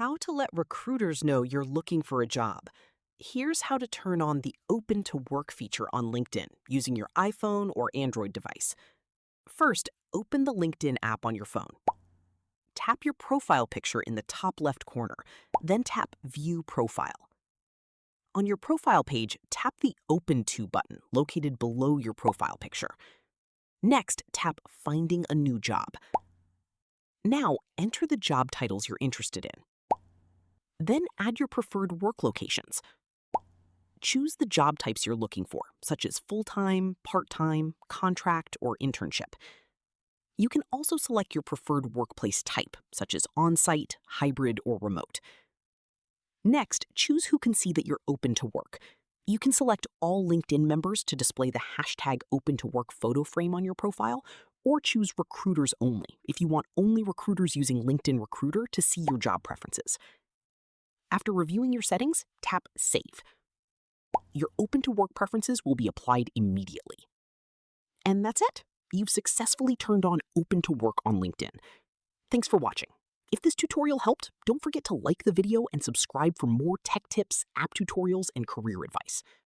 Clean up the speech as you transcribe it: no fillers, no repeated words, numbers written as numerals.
How to let recruiters know you're looking for a job. Here's how to turn on the Open to Work feature on LinkedIn using your iPhone or Android device. First, open the LinkedIn app on your phone. Tap your profile picture in the top left corner, then tap View Profile. On your profile page, tap the Open To button located below your profile picture. Next, tap Finding a New Job. Now, enter the job titles you're interested in. Then add your preferred work locations. Choose the job types you're looking for, such as full-time, part-time, contract, or internship. You can also select your preferred workplace type, such as on-site, hybrid, or remote. Next, choose who can see that you're open to work. You can select all LinkedIn members to display the hashtag open to work photo frame on your profile, or choose recruiters only if you want only recruiters using LinkedIn Recruiter to see your job preferences. After reviewing your settings, tap Save. Your open to work preferences will be applied immediately. And that's it. You've successfully turned on Open to Work on LinkedIn. Thanks for watching. If this tutorial helped, don't forget to like the video and subscribe for more tech tips, app tutorials, and career advice.